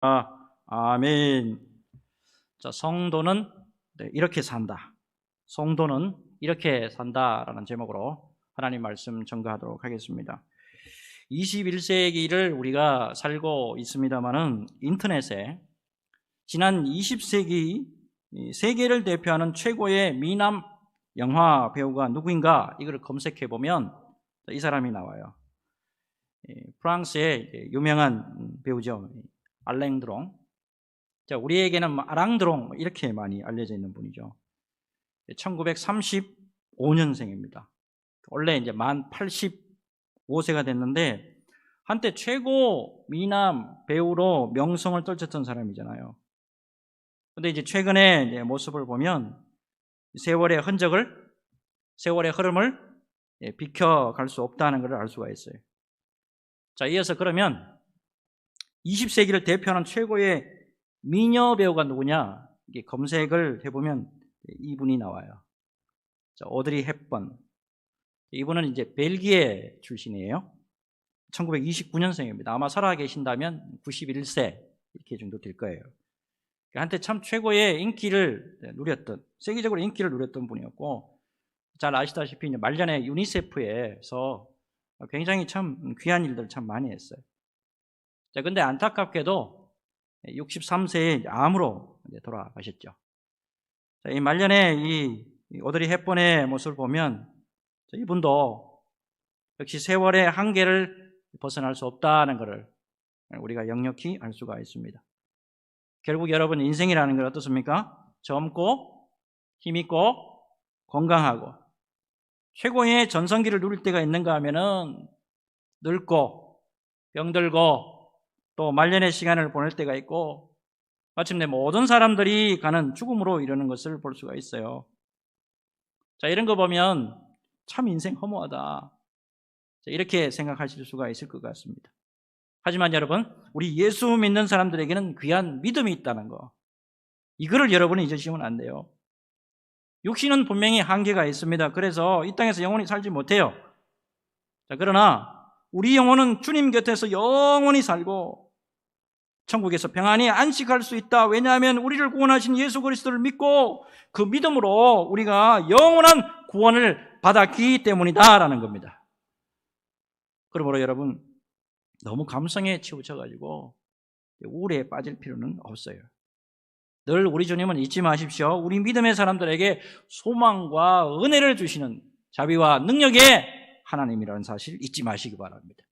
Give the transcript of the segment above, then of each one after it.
아멘. 자, 성도는 이렇게 산다. 성도는 이렇게 산다라는 제목으로 하나님 말씀 전가하도록 하겠습니다. 21세기를 우리가 살고 있습니다만은 인터넷에 지난 20세기 세계를 대표하는 최고의 미남 영화 배우가 누구인가 이걸 검색해 보면 이 사람이 나와요. 프랑스의 유명한 배우죠. 알랭 드롱. 자, 우리에게는 아랑드롱 이렇게 많이 알려져 있는 분이죠. 1935년생입니다. 원래 이제 만 85세가 됐는데 한때 최고 미남 배우로 명성을 떨쳤던 사람이잖아요. 근데 이제 최근에 이제 모습을 보면 세월의 흐름을 비켜갈 수 없다는 걸 알 수가 있어요. 자, 이어서 그러면 20세기를 대표하는 최고의 미녀 배우가 누구냐? 이게 검색을 해보면 이분이 나와요. 자, 오드리 헵번. 이분은 이제 벨기에 출신이에요. 1929년생입니다. 아마 살아계신다면 91세 이렇게 정도 될 거예요. 한때 참 최고의 인기를 누렸던, 세계적으로 인기를 누렸던 분이었고, 잘 아시다시피 말년에 유니세프에서 굉장히 참 귀한 일들 참 많이 했어요. 자, 근데 안타깝게도 63세에 암으로 돌아가셨죠. 자, 이 말년에 이 오드리 헵번의 모습을 보면 이분도 역시 세월의 한계를 벗어날 수 없다는 것을 우리가 역력히 알 수가 있습니다. 결국 여러분 인생이라는 건 어떻습니까? 젊고 힘있고 건강하고 최고의 전성기를 누릴 때가 있는가 하면은 늙고 병들고 또 말년의 시간을 보낼 때가 있고 마침내 모든 사람들이 가는 죽음으로 이르는 것을 볼 수가 있어요. 자, 이런 거 보면 참 인생 허무하다. 이렇게 생각하실 수가 있을 것 같습니다. 하지만 여러분, 우리 예수 믿는 사람들에게는 귀한 믿음이 있다는 거. 이거를 여러분이 잊으시면 안 돼요. 육신은 분명히 한계가 있습니다. 그래서 이 땅에서 영원히 살지 못해요. 자, 그러나 우리 영혼은 주님 곁에서 영원히 살고 천국에서 평안히 안식할 수 있다. 왜냐하면 우리를 구원하신 예수 그리스도를 믿고 그 믿음으로 우리가 영원한 구원을 받았기 때문이다라는 겁니다. 그러므로 여러분, 너무 감성에 치우쳐가지고 우울에 빠질 필요는 없어요. 늘 우리 주님은 잊지 마십시오. 우리 믿음의 사람들에게 소망과 은혜를 주시는 자비와 능력의 하나님이라는 사실 잊지 마시기 바랍니다.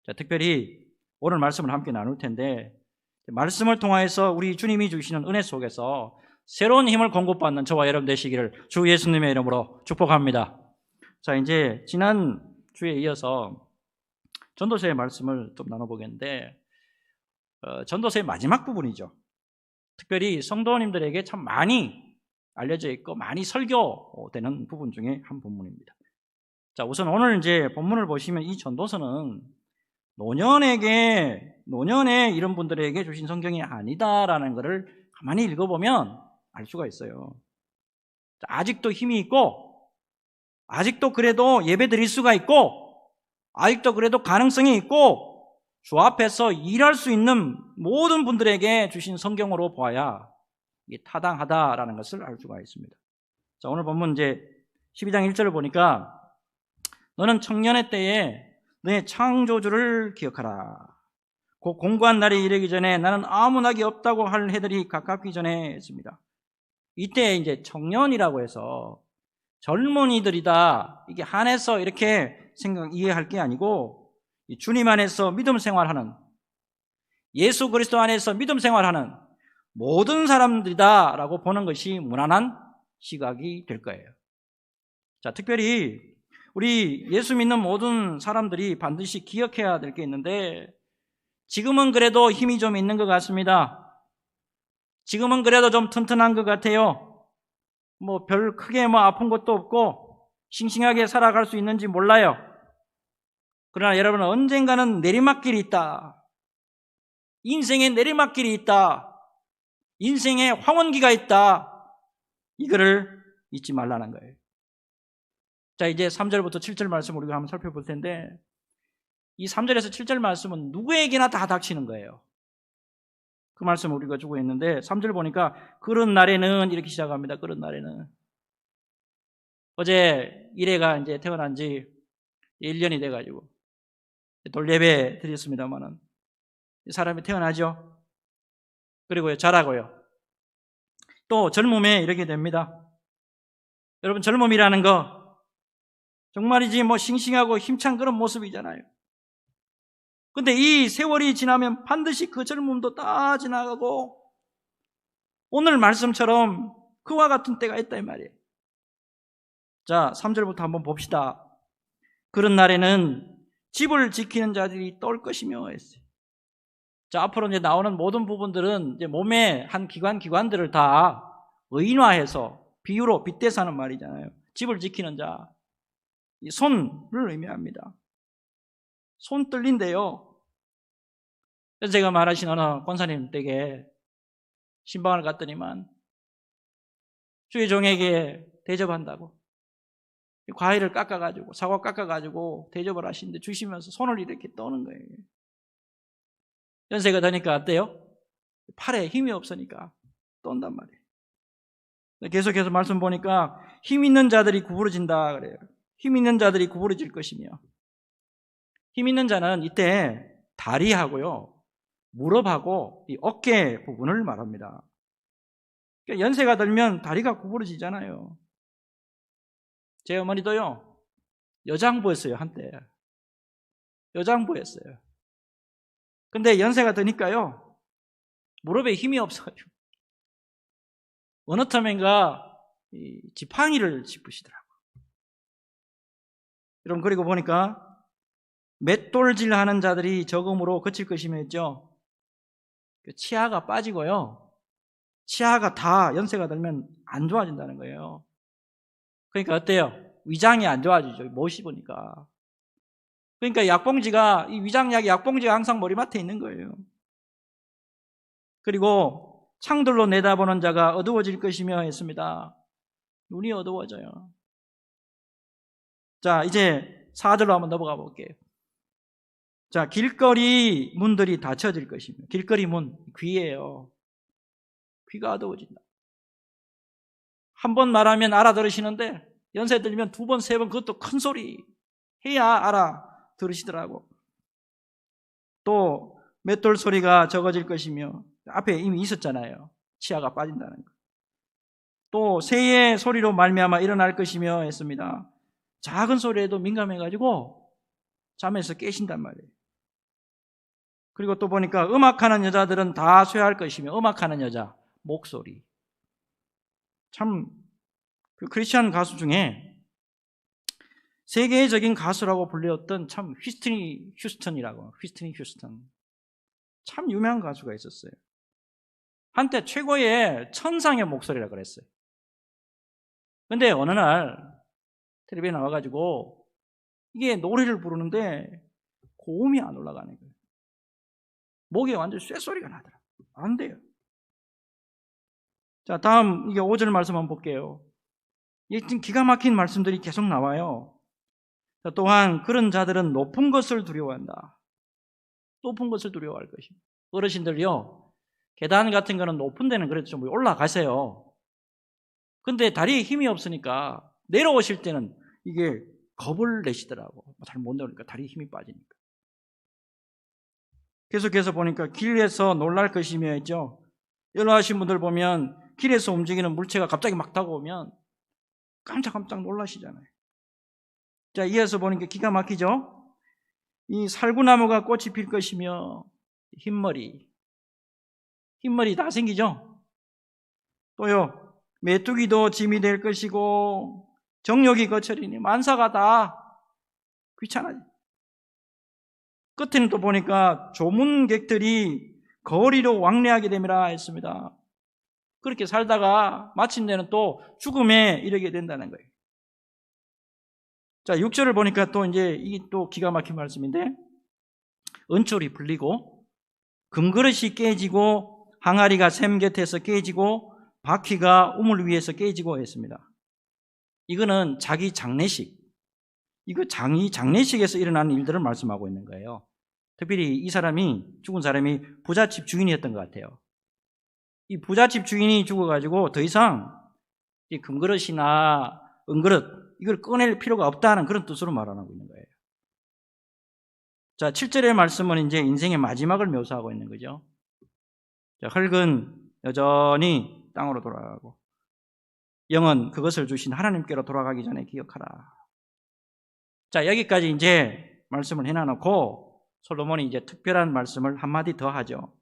자, 특별히 오늘 말씀을 함께 나눌 텐데 말씀을 통하여서 우리 주님이 주시는 은혜 속에서 새로운 힘을 공급받는 저와 여러분 되시기를 주 예수님의 이름으로 축복합니다. 자, 이제 지난 주에 이어서 전도서의 말씀을 좀 나눠보겠는데 전도서의 마지막 부분이죠. 특별히 성도님들에게 참 많이 알려져 있고 많이 설교되는 부분 중에 한 부분입니다. 자, 우선 오늘 이제 본문을 보시면 이 전도서는 노년에 이런 분들에게 주신 성경이 아니다라는 것을 가만히 읽어보면 알 수가 있어요. 자, 아직도 힘이 있고 아직도 그래도 예배 드릴 수가 있고 아직도 그래도 가능성이 있고 주 앞에서 일할 수 있는 모든 분들에게 주신 성경으로 보아야 이게 타당하다라는 것을 알 수가 있습니다. 자, 오늘 본문 이제 12장 1절을 보니까 너는 청년의 때에 너의 창조주를 기억하라. 곧 공고한 날이 이르기 전에 나는 아무 낙이 없다고 할 해들이 가깝기 전에 했습니다. 이때 이제 청년이라고 해서 젊은이들이다 이게 한해서 이렇게 이해할 게 아니고 주님 안에서 믿음 생활하는 예수 그리스도 안에서 믿음 생활하는 모든 사람들이다라고 보는 것이 무난한 시각이 될 거예요. 자, 특별히 우리 예수 믿는 모든 사람들이 반드시 기억해야 될 게 있는데 지금은 그래도 힘이 좀 있는 것 같습니다. 지금은 그래도 좀 튼튼한 것 같아요. 별 크게 아픈 것도 없고 싱싱하게 살아갈 수 있는지 몰라요. 그러나 여러분 언젠가는 내리막길이 있다. 인생에 내리막길이 있다. 인생에 황혼기가 있다. 이거를 잊지 말라는 거예요. 자, 이제 3절부터 7절 말씀 우리가 한번 살펴볼 텐데 이 3절에서 7절 말씀은 누구에게나 다 닥치는 거예요. 그 말씀을 우리가 주고 있는데 3절 보니까 그런 날에는 이렇게 시작합니다. 그런 날에는. 어제 이래가 이제 태어난 지 1년이 돼가지고 돌예배 드렸습니다만은 사람이 태어나죠. 그리고 자라고요. 또 젊음에 이렇게 됩니다. 여러분, 젊음이라는 거 정말이지 뭐 싱싱하고 힘찬 그런 모습이잖아요. 근데 이 세월이 지나면 반드시 그 젊음도 다 지나가고 오늘 말씀처럼 그와 같은 때가 있다 이 말이에요. 자, 3절부터 한번 봅시다. 그런 날에는 집을 지키는 자들이 떠올 것이며 했어요. 자, 앞으로 이제 나오는 모든 부분들은 이제 몸의 한 기관들을 다 의인화해서 비유로 빗대서 하는 말이잖아요. 집을 지키는 자, 이 손을 의미합니다. 손 떨린대요. 그래서 제가 말하신 어느 권사님 댁에 신방을 갔더니만 주의 종에게 대접한다고 과일을 깎아가지고 사과 깎아가지고 대접을 하시는데 주시면서 손을 이렇게 떠는 거예요. 연세가 되니까 어때요? 팔에 힘이 없으니까 떤단 말이에요. 계속해서 말씀 보니까 힘 있는 자들이 구부러진다 그래요. 힘 있는 자들이 구부러질 것이며, 힘 있는 자는 이때 다리하고요 무릎하고 이 어깨 부분을 말합니다. 그러니까 연세가 들면 다리가 구부러지잖아요. 제 어머니도요 여장부였어요. 한때 여장부였어요. 근데 연세가 드니까요 무릎에 힘이 없어가지고 어느 텀인가 지팡이를 짚으시더라고요. 여러분, 그리고 보니까 맷돌질 하는 자들이 적음으로 그칠 것이며 했죠. 치아가 빠지고요 치아가 다 연세가 들면 안 좋아진다는 거예요. 그러니까 어때요? 위장이 안 좋아지죠. 못 씹으니까. 그러니까 약봉지가, 이 위장약이 약봉지가 항상 머리맡에 있는 거예요. 그리고 창들로 내다보는 자가 어두워질 것이며 했습니다. 눈이 어두워져요. 자, 이제 4절로 한번 넘어가 볼게요. 자, 길거리 문들이 닫혀질 것이며, 길거리 문, 귀예요. 귀가 어두워진다. 한 번 말하면 알아들으시는데 연세 들면 두 번, 세 번 그것도 큰 소리 해야 알아들으시더라고. 또 맷돌 소리가 적어질 것이며, 앞에 이미 있었잖아요. 치아가 빠진다는 거. 또 새의 소리로 말미암아 일어날 것이며 했습니다. 작은 소리에도 민감해가지고 잠에서 깨신단 말이에요. 그리고 또 보니까 음악하는 여자들은 다 쇠할 것이며, 음악하는 여자, 목소리. 참, 그 크리스찬 가수 중에 세계적인 가수라고 불렸던 참 휘스트니 휴스턴. 참 유명한 가수가 있었어요. 한때 최고의 천상의 목소리라고 그랬어요. 근데 어느 날 텔레비에 나와가지고 이게 노래를 부르는데 고음이 안 올라가는 거예요. 목에 완전 쇠소리가 나더라고요. 안 돼요. 자, 다음 이게 5절 말씀 한번 볼게요. 이게 지금 기가 막힌 말씀들이 계속 나와요. 자, 또한 그런 자들은 높은 것을 두려워한다. 높은 것을 두려워할 것입니다. 어르신들요, 계단 같은 거는 높은 데는 그래도 좀 올라가세요. 근데 다리에 힘이 없으니까 내려오실 때는 이게 겁을 내시더라고. 잘 못 내려오니까 다리에 힘이 빠지니까. 계속해서 보니까 길에서 놀랄 것이며 했죠. 연로하신 분들 보면 길에서 움직이는 물체가 갑자기 막 다가오면 깜짝깜짝 놀라시잖아요. 자, 이어서 보니까 기가 막히죠. 이 살구나무가 꽃이 필 것이며, 흰머리 다 생기죠. 또요, 메뚜기도 짐이 될 것이고, 정욕이 거철이니 만사가 다 귀찮아요. 끝에는 또 보니까 조문객들이 거리로 왕래하게 됨이라 했습니다. 그렇게 살다가 마침내는 또 죽음에 이르게 된다는 거예요. 자, 6절을 보니까 또 이제 이게 또 기가 막힌 말씀인데, 은철이 풀리고 금그릇이 깨지고 항아리가 샘 곁에서 깨지고 바퀴가 우물 위에서 깨지고 했습니다. 이거는 자기 장례식, 이거 장례식에서 일어나는 일들을 말씀하고 있는 거예요. 특별히 이 사람이, 죽은 사람이 부잣집 주인이었던 것 같아요. 이 부잣집 주인이 죽어가지고 더 이상 이 금그릇이나 은그릇 이걸 꺼낼 필요가 없다는 그런 뜻으로 말하고 있는 거예요. 자, 7절의 말씀은 이제 인생의 마지막을 묘사하고 있는 거죠. 자, 흙은 여전히 땅으로 돌아가고 영은 그것을 주신 하나님께로 돌아가기 전에 기억하라. 자, 여기까지 이제 말씀을 해놔놓고 솔로몬이 이제 특별한 말씀을 한마디 더 하죠.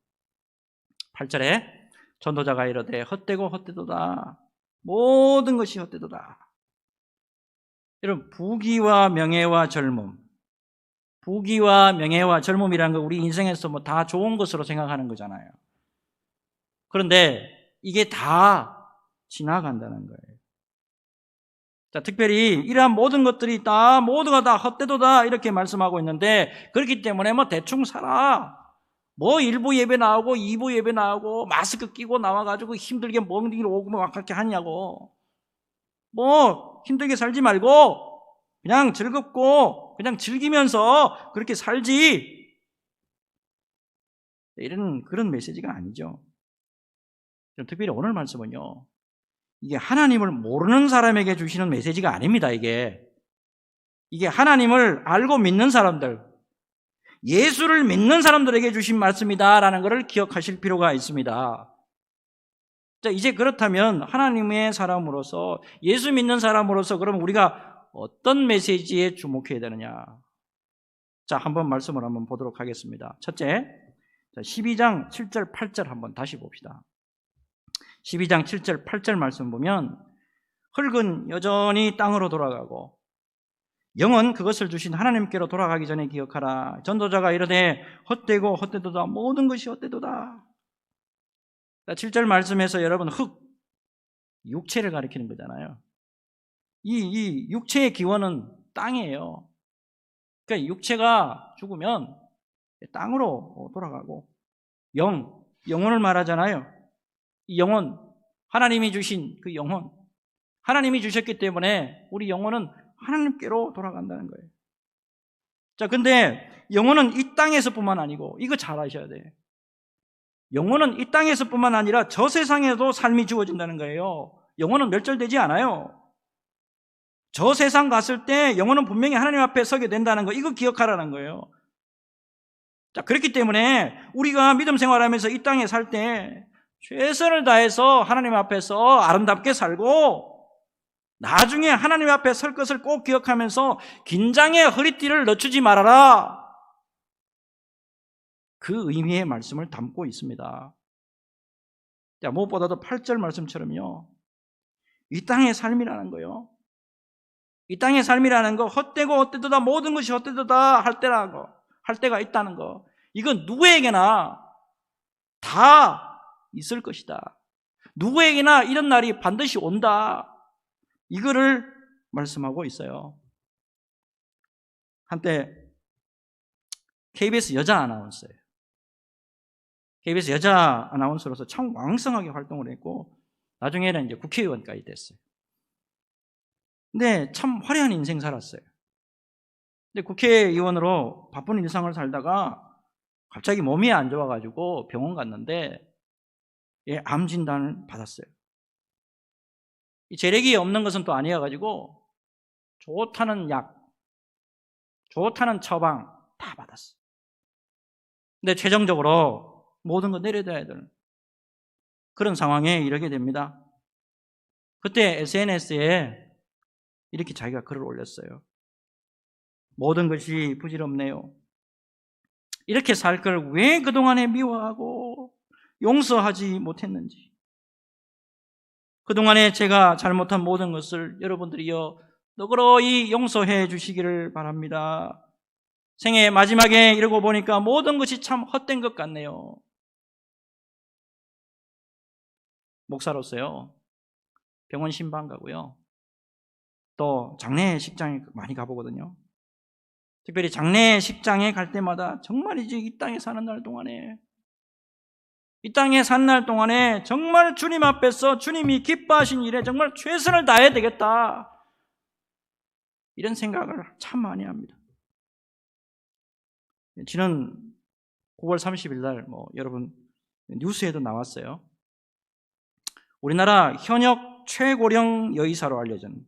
8절에 전도자가 이르되 헛되고 헛되도다. 모든 것이 헛되도다. 여러분, 부귀와 명예와 젊음, 부귀와 명예와 젊음이라는 거 우리 인생에서 뭐 다 좋은 것으로 생각하는 거잖아요. 그런데 이게 다 지나간다는 거예요. 자, 특별히 이러한 모든 것들이 다 모두가 다 헛되도다 이렇게 말씀하고 있는데, 그렇기 때문에 뭐 대충 살아. 뭐 1부 예배 나오고 2부 예배 나오고 마스크 끼고 나와가지고 힘들게 멍디기로 오고 막 그렇게 하냐고. 뭐 힘들게 살지 말고 그냥 즐겁고 그냥 즐기면서 그렇게 살지. 이런 그런 메시지가 아니죠. 특별히 오늘 말씀은요, 이게 하나님을 모르는 사람에게 주시는 메시지가 아닙니다. 이게 하나님을 알고 믿는 사람들, 예수를 믿는 사람들에게 주신 말씀이다라는 것을 기억하실 필요가 있습니다. 자, 이제 그렇다면 하나님의 사람으로서, 예수 믿는 사람으로서 그럼 우리가 어떤 메시지에 주목해야 되느냐? 자, 한번 말씀을 한번 보도록 하겠습니다. 첫째, 12장 7절 8절 한번 다시 봅시다. 12장 7절 8절 말씀 보면 흙은 여전히 땅으로 돌아가고 영은 그것을 주신 하나님께로 돌아가기 전에 기억하라. 전도자가 이르되 헛되고 헛되도다. 모든 것이 헛되도다. 7절 말씀에서 여러분, 흙, 육체를 가리키는 거잖아요. 이 육체의 기원은 땅이에요. 그러니까 육체가 죽으면 땅으로 돌아가고, 영혼을 말하잖아요. 이 영혼, 하나님이 주신 그 영혼, 하나님이 주셨기 때문에 우리 영혼은 하나님께로 돌아간다는 거예요. 자, 근데 영혼은 이 땅에서뿐만 아니고, 이거 잘 아셔야 돼요. 영혼은 이 땅에서뿐만 아니라 저 세상에도 삶이 주어진다는 거예요. 영혼은 멸절되지 않아요. 저 세상 갔을 때 영혼은 분명히 하나님 앞에 서게 된다는 거, 이거 기억하라는 거예요. 자, 그렇기 때문에 우리가 믿음 생활하면서 이 땅에 살 때 최선을 다해서 하나님 앞에서 아름답게 살고, 나중에 하나님 앞에 설 것을 꼭 기억하면서 긴장의 허리띠를 늦추지 말아라. 그 의미의 말씀을 담고 있습니다. 자, 무엇보다도 8절 말씀처럼요, 이 땅의 삶이라는 거요, 이 땅의 삶이라는 거, 헛되고 헛되도다, 모든 것이 헛되도다 할 때가 있다는 거, 이건 누구에게나 다 있을 것이다. 누구에게나 이런 날이 반드시 온다. 이거를 말씀하고 있어요. 한때 KBS 여자 아나운서예요. KBS 여자 아나운서로서 참 왕성하게 활동을 했고, 나중에는 이제 국회의원까지 됐어요. 근데 참 화려한 인생 살았어요. 근데 국회의원으로 바쁜 일상을 살다가 갑자기 몸이 안 좋아가지고 병원 갔는데 암 진단을 받았어요. 이 재력이 없는 것은 또 아니어가지고 좋다는 약, 좋다는 처방 다 받았어요. 근데 최종적으로 모든 거 내려둬야 되는 그런 상황에 이르게 됩니다. 그때 SNS에 이렇게 자기가 글을 올렸어요. 모든 것이 부질없네요. 이렇게 살 걸 왜 그동안에 미워하고 용서하지 못했는지, 그동안에 제가 잘못한 모든 것을 여러분들이요 너그러이 용서해 주시기를 바랍니다. 생애 마지막에 이러고 보니까 모든 것이 참 헛된 것 같네요. 목사로서요 병원 신방 가고요, 또 장례식장에 많이 가보거든요. 특별히 장례식장에 갈 때마다 정말이지 이 땅에 사는 날 동안에, 이 땅에 산 날 동안에 정말 주님 앞에서 주님이 기뻐하신 일에 정말 최선을 다해야 되겠다, 이런 생각을 참 많이 합니다. 지난 9월 30일 날 여러분 뉴스에도 나왔어요. 우리나라 현역 최고령 여의사로 알려진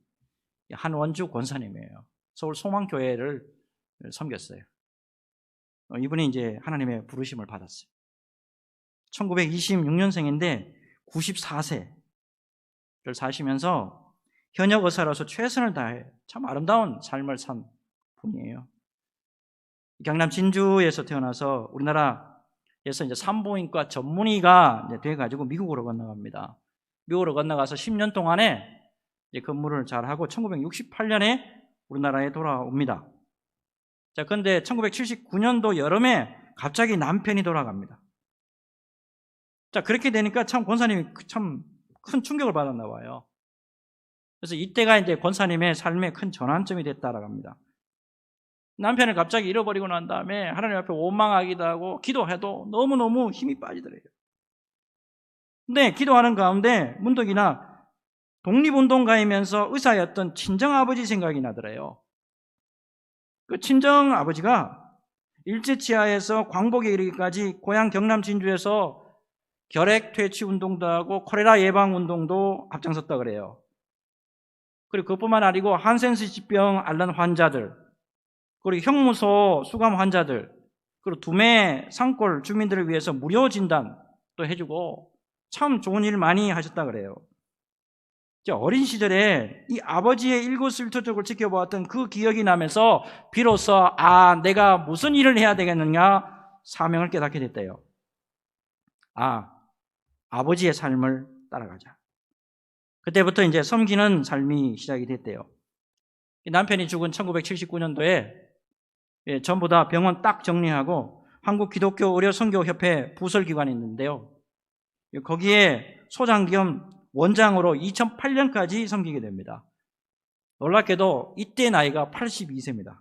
한원주 권사님이에요. 서울 소망교회를 섬겼어요. 이분이 이제 하나님의 부르심을 받았어요. 1926년생인데 94세를 사시면서 현역 의사로서 최선을 다해 참 아름다운 삶을 산 분이에요. 경남 진주에서 태어나서 우리나라에서 이제 산부인과 전문의가 돼가지고 미국으로 건너갑니다. 미국으로 건너가서 10년 동안에 이제 근무를 잘하고 1968년에 우리나라에 돌아옵니다. 자, 그런데 1979년도 여름에 갑자기 남편이 돌아갑니다. 자, 그렇게 되니까 참 권사님이 참 큰 충격을 받았나 봐요. 그래서 이때가 이제 권사님의 삶의 큰 전환점이 됐다라고 합니다. 남편을 갑자기 잃어버리고 난 다음에 하나님 앞에 원망하기도 하고 기도해도 너무너무 힘이 빠지더래요. 근데 기도하는 가운데 문득이나 독립운동가이면서 의사였던 친정아버지 생각이 나더래요. 그 친정아버지가 일제치하에서 광복에 이르기까지 고향 경남 진주에서 결핵 퇴치 운동도 하고 콜레라 예방 운동도 앞장섰다 그래요. 그리고 그뿐만 아니고 한센스지병 앓는 환자들, 그리고 형무소 수감 환자들, 그리고 두매 산골 주민들을 위해서 무료 진단도 해주고 참 좋은 일 많이 하셨다 그래요. 어린 시절에 이 아버지의 일거수일투족을 지켜보았던 그 기억이 나면서 비로소 내가 무슨 일을 해야 되겠느냐 사명을 깨닫게 됐대요. 아버지의 삶을 따라가자. 그때부터 이제 섬기는 삶이 시작이 됐대요. 남편이 죽은 1979년도에 전부 다 병원 딱 정리하고 한국기독교의료선교협회 부설기관이 있는데요. 거기에 소장 겸 원장으로 2008년까지 섬기게 됩니다. 놀랍게도 이때 나이가 82세입니다.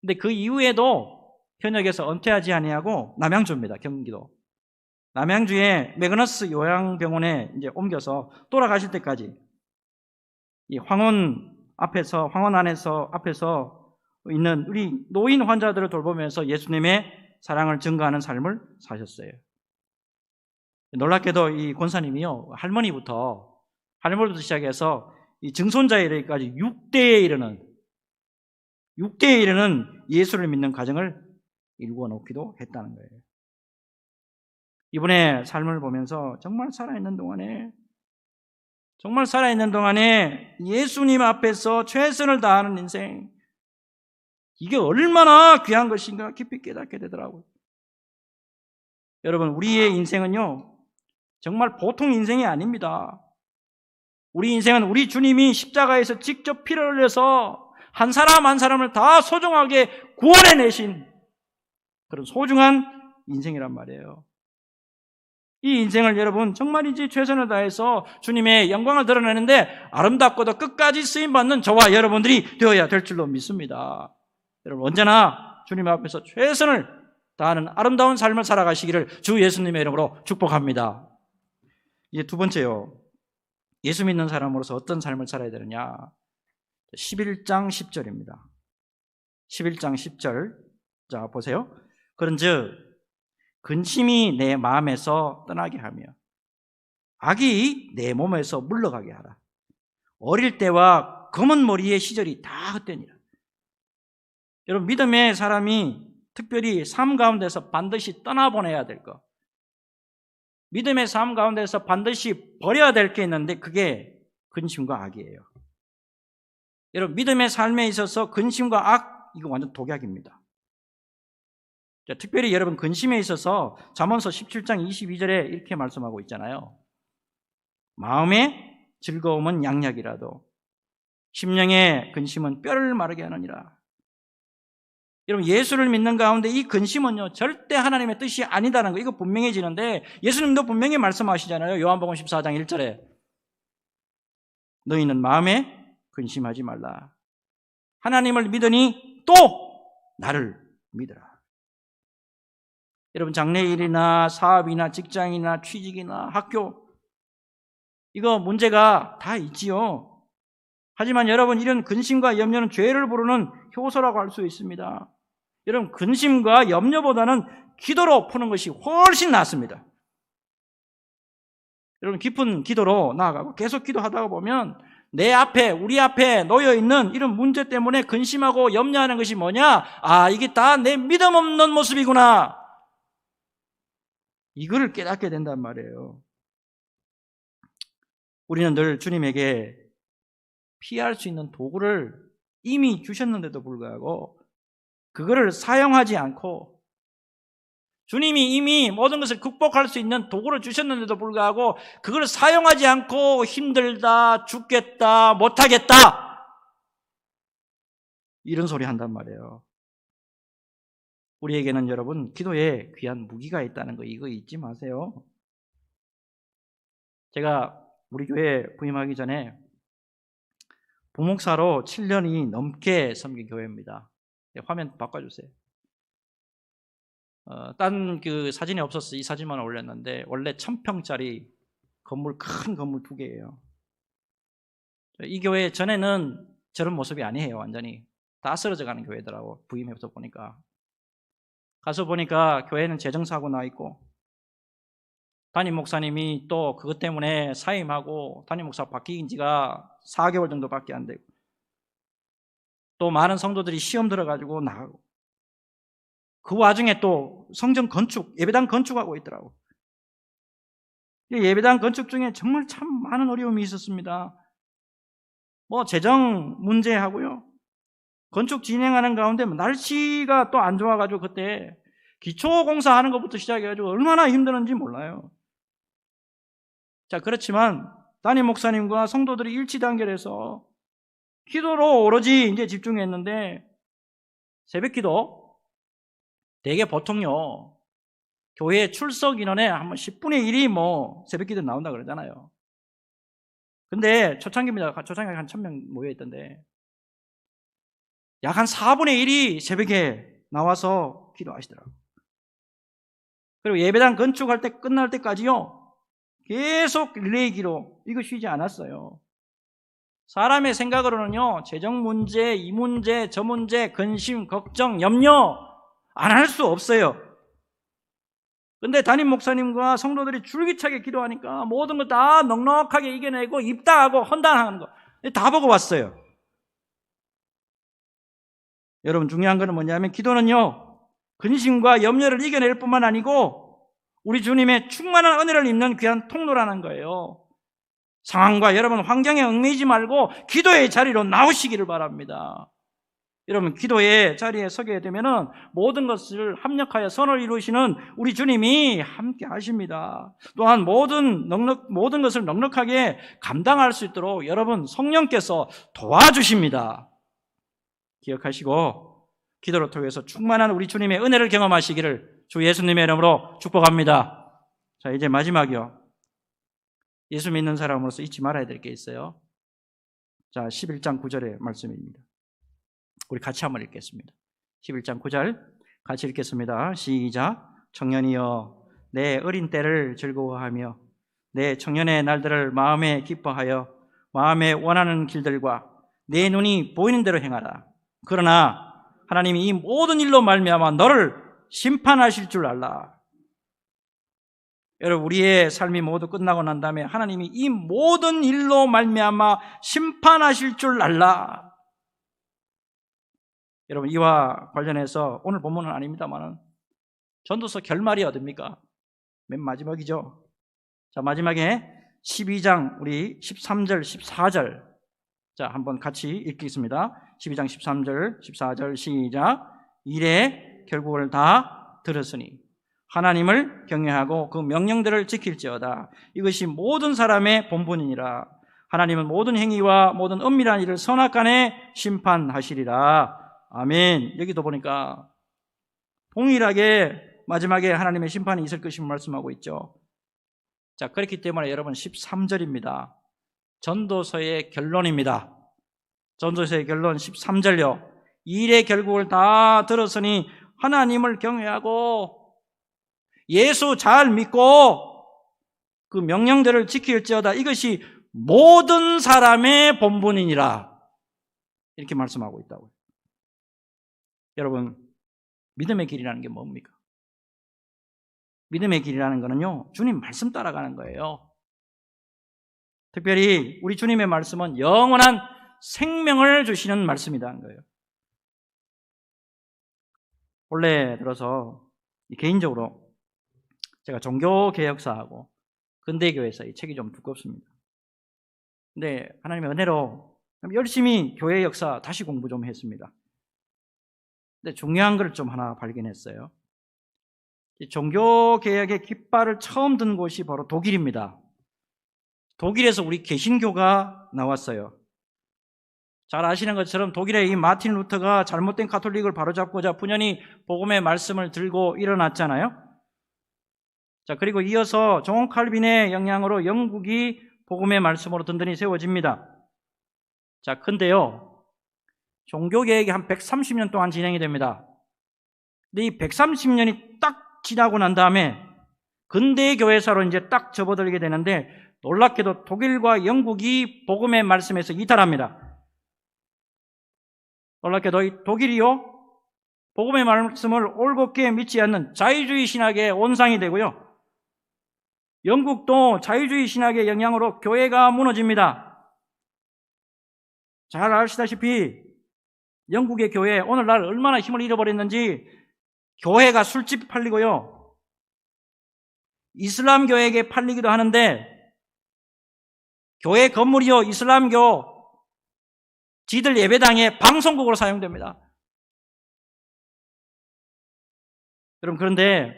근데 그 이후에도 현역에서 은퇴하지 아니하고 남양주입니다. 경기도. 남양주의 매그너스 요양병원에 이제 옮겨서 돌아가실 때까지 이 황원 앞에서 있는 우리 노인 환자들을 돌보면서 예수님의 사랑을 증거하는 삶을 사셨어요. 놀랍게도 이 권사님이요, 할머니부터 시작해서 이 증손자에 이르기까지 6대에 이르는 예수를 믿는 가정을 이루어 놓기도 했다는 거예요. 이분의 삶을 보면서 정말 살아있는 동안에 예수님 앞에서 최선을 다하는 인생, 이게 얼마나 귀한 것인가 깊이 깨닫게 되더라고요. 여러분, 우리의 인생은요 정말 보통 인생이 아닙니다. 우리 인생은 우리 주님이 십자가에서 직접 피를 흘려서 한 사람 한 사람을 다 소중하게 구원해내신 그런 소중한 인생이란 말이에요. 이 인생을 여러분 정말이지 최선을 다해서 주님의 영광을 드러내는데 아름답고도 끝까지 쓰임받는 저와 여러분들이 되어야 될 줄로 믿습니다. 여러분 언제나 주님 앞에서 최선을 다하는 아름다운 삶을 살아가시기를 주 예수님의 이름으로 축복합니다. 이제 두 번째요, 예수 믿는 사람으로서 어떤 삶을 살아야 되느냐, 11장 10절입니다. 11장 10절, 자 보세요. 그런즉 근심이 내 마음에서 떠나게 하며 악이 내 몸에서 물러가게 하라. 어릴 때와 검은 머리의 시절이 다 헛되니라. 여러분, 믿음의 사람이 특별히 삶 가운데서 반드시 떠나보내야 될 것, 믿음의 삶 가운데서 반드시 버려야 될 게 있는데 그게 근심과 악이에요. 여러분, 믿음의 삶에 있어서 근심과 악, 이거 완전 독약입니다. 특별히 여러분 근심에 있어서 잠언서 17장 22절에 이렇게 말씀하고 있잖아요. 마음의 즐거움은 양약이라도 심령의 근심은 뼈를 마르게 하느니라. 여러분, 예수를 믿는 가운데 이 근심은요 절대 하나님의 뜻이 아니다는 거, 이거 분명해지는데 예수님도 분명히 말씀하시잖아요. 요한복음 14장 1절에 너희는 마음에 근심하지 말라. 하나님을 믿으니 또 나를 믿으라. 여러분, 장래일이나 사업이나 직장이나 취직이나 학교, 이거 문제가 다 있지요. 하지만 여러분, 이런 근심과 염려는 죄를 부르는 효소라고 할 수 있습니다. 여러분, 근심과 염려보다는 기도로 푸는 것이 훨씬 낫습니다. 여러분 깊은 기도로 나아가고 계속 기도하다가 보면 내 앞에 우리 앞에 놓여 있는 이런 문제 때문에 근심하고 염려하는 것이 뭐냐? 아, 이게 다 내 믿음 없는 모습이구나. 이거를 깨닫게 된단 말이에요. 우리는 늘 주님에게 피할 수 있는 도구를 이미 주셨는데도 불구하고 그거를 사용하지 않고, 주님이 이미 모든 것을 극복할 수 있는 도구를 주셨는데도 불구하고 그걸 사용하지 않고 힘들다, 죽겠다, 못하겠다, 이런 소리 한단 말이에요. 우리에게는 여러분 기도에 귀한 무기가 있다는 거, 이거 잊지 마세요. 제가 우리 교회 부임하기 전에 부목사로 7년이 넘게 섬긴 교회입니다. 화면 바꿔주세요. 딴 그 사진이 없어서 이 사진만 올렸는데 원래 1000평짜리 건물, 큰 건물 2개예요. 이 교회 전에는 저런 모습이 아니에요. 완전히 다 쓰러져 가는 교회더라고. 부임해서 보니까. 가서 보니까 교회는 재정사고 나 있고, 담임 목사님이 또 그것 때문에 사임하고 담임 목사 바뀐 지가 4개월 정도밖에 안 되고, 또 많은 성도들이 시험 들어가지고 나가고, 그 와중에 또 성전 건축, 예배당 건축하고 있더라고. 예배당 건축 중에 정말 참 많은 어려움이 있었습니다. 뭐 재정 문제하고요, 건축 진행하는 가운데 날씨가 또 안 좋아가지고 그때 기초 공사하는 것부터 시작해가지고 얼마나 힘드는지 몰라요. 자, 그렇지만 담임 목사님과 성도들이 일치단결해서 기도로 오로지 이제 집중했는데, 새벽 기도 대개 보통요 교회 출석 인원의 한 10분의 1이 뭐 새벽 기도 나온다 그러잖아요. 근데 초창기입니다. 초창기에 한 1000명 모여있던데 약 한 4분의 1이 새벽에 나와서 기도하시더라고요. 그리고 예배당 건축할 때 끝날 때까지요 계속 릴레이 기도, 이거 쉬지 않았어요. 사람의 생각으로는요 재정 문제, 이 문제, 저 문제, 근심, 걱정, 염려 안 할 수 없어요. 근데 담임 목사님과 성도들이 줄기차게 기도하니까 모든 걸 다 넉넉하게 이겨내고 입당하고 헌당하는 거 다 보고 왔어요. 여러분 중요한 것은 뭐냐면 기도는요 근심과 염려를 이겨낼 뿐만 아니고 우리 주님의 충만한 은혜를 입는 귀한 통로라는 거예요. 상황과 여러분 환경에 얽매이지 말고 기도의 자리로 나오시기를 바랍니다. 여러분 기도의 자리에 서게 되면은 모든 것을 합력하여 선을 이루시는 우리 주님이 함께 하십니다. 또한 모든 것을 넉넉하게 감당할 수 있도록 여러분 성령께서 도와주십니다. 기억하시고 기도를 통해서 충만한 우리 주님의 은혜를 경험하시기를 주 예수님의 이름으로 축복합니다. 자, 이제 마지막이요. 예수 믿는 사람으로서 잊지 말아야 될 게 있어요. 자, 11장 9절의 말씀입니다. 우리 같이 한번 읽겠습니다. 11장 9절 같이 읽겠습니다. 시작. 청년이여 내 어린 때를 즐거워하며 내 청년의 날들을 마음에 기뻐하여 마음에 원하는 길들과 내 눈이 보이는 대로 행하라. 그러나 하나님이 이 모든 일로 말미암아 너를 심판하실 줄 알라. 여러분 우리의 삶이 모두 끝나고 난 다음에 하나님이 이 모든 일로 말미암아 심판하실 줄 알라. 여러분 이와 관련해서 오늘 본문은 아닙니다만 전도서 결말이 어딥니까? 맨 마지막이죠. 자, 마지막에 12장 우리 13절 14절 자 한번 같이 읽겠습니다. 12장 13절 14절 시작. 이래 결국을 다 들었으니 하나님을 경외하고 그 명령들을 지킬지어다. 이것이 모든 사람의 본분이니라. 하나님은 모든 행위와 모든 은밀한 일을 선악간에 심판하시리라. 아멘. 여기도 보니까 동일하게 마지막에 하나님의 심판이 있을 것임을 말씀하고 있죠. 자, 그렇기 때문에 여러분 13절입니다. 전도서의 결론입니다. 전도서의 결론 13절요. 일의 결국을 다 들었으니 하나님을 경외하고 예수 잘 믿고 그 명령들을 지킬지어다. 이것이 모든 사람의 본분이니라. 이렇게 말씀하고 있다고요. 여러분 믿음의 길이라는 게 뭡니까? 믿음의 길이라는 거는요 주님 말씀 따라가는 거예요. 특별히 우리 주님의 말씀은 영원한 생명을 주시는 말씀이다 하는 거예요. 원래 들어서 개인적으로 제가 종교개혁사하고 근대교회에서 이 책이 좀 두껍습니다. 근데 하나님의 은혜로 열심히 교회 역사 다시 공부 좀 했습니다. 근데 중요한 걸 좀 하나 발견했어요. 이 종교개혁의 깃발을 처음 든 곳이 바로 독일입니다. 독일에서 우리 개신교가 나왔어요. 잘 아시는 것처럼 독일의 이 마틴 루터가 잘못된 가톨릭을 바로잡고자 분연히 복음의 말씀을 들고 일어났잖아요. 자, 그리고 이어서 존 칼빈의 영향으로 영국이 복음의 말씀으로 든든히 세워집니다. 자, 근데요, 종교개혁이 한 130년 동안 진행이 됩니다. 근데 이 130년이 딱 지나고 난 다음에 근대교회사로 이제 딱 접어들게 되는데, 놀랍게도 독일과 영국이 복음의 말씀에서 이탈합니다. 놀랍게도 이 독일이요, 복음의 말씀을 올곧게 믿지 않는 자유주의 신학의 온상이 되고요, 영국도 자유주의 신학의 영향으로 교회가 무너집니다. 잘 아시다시피 영국의 교회 오늘날 얼마나 힘을 잃어버렸는지, 교회가 술집 팔리고요, 이슬람 교회에게 팔리기도 하는데, 교회 건물이요, 이슬람교 지들 예배당의 방송국으로 사용됩니다. 여러분, 그런데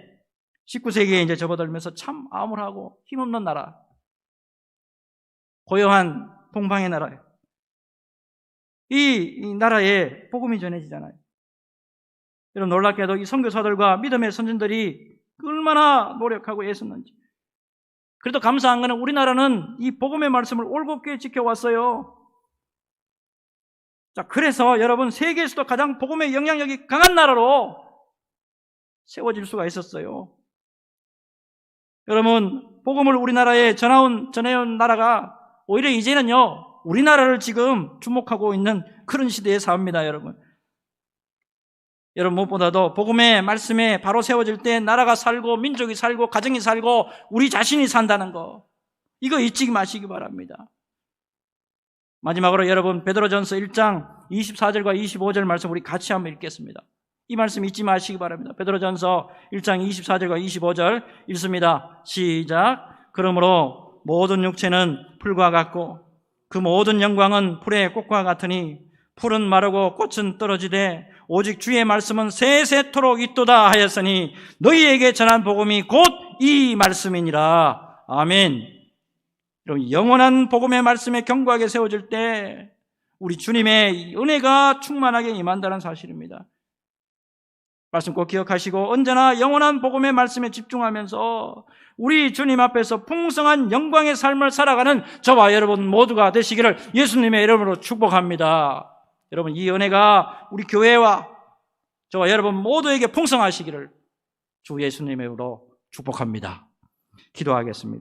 19세기에 이제 접어들면서 참 암울하고 힘없는 나라, 고요한 동방의 나라예요. 이 나라에 복음이 전해지잖아요. 여러분, 놀랍게도 이 선교사들과 믿음의 선진들이 얼마나 노력하고 애썼는지. 그래도 감사한 것은 우리나라는 이 복음의 말씀을 올곧게 지켜왔어요. 자, 그래서 여러분, 세계에서도 가장 복음의 영향력이 강한 나라로 세워질 수가 있었어요. 여러분, 복음을 우리나라에 전해온 나라가 오히려 이제는요, 우리나라를 지금 주목하고 있는 그런 시대에 삽니다, 여러분. 여러분, 무엇보다도 복음의 말씀에 바로 세워질 때 나라가 살고 민족이 살고 가정이 살고 우리 자신이 산다는 거, 이거 잊지 마시기 바랍니다. 마지막으로 여러분, 베드로전서 1장 24절과 25절 말씀 우리 같이 한번 읽겠습니다. 이 말씀 잊지 마시기 바랍니다. 베드로전서 1장 24절과 25절 읽습니다. 시작. 그러므로 모든 육체는 풀과 같고 그 모든 영광은 풀의 꽃과 같으니 풀은 마르고 꽃은 떨어지되 오직 주의 말씀은 세세토록 있도다 하였으니 너희에게 전한 복음이 곧 이 말씀이니라. 아멘. 여러분, 영원한 복음의 말씀에 견고하게 세워질 때 우리 주님의 은혜가 충만하게 임한다는 사실입니다. 말씀 꼭 기억하시고 언제나 영원한 복음의 말씀에 집중하면서 우리 주님 앞에서 풍성한 영광의 삶을 살아가는 저와 여러분 모두가 되시기를 예수님의 이름으로 축복합니다. 여러분, 이 은혜가 우리 교회와 저와 여러분 모두에게 풍성하시기를 주 예수님의 이름으로 축복합니다. 기도하겠습니다.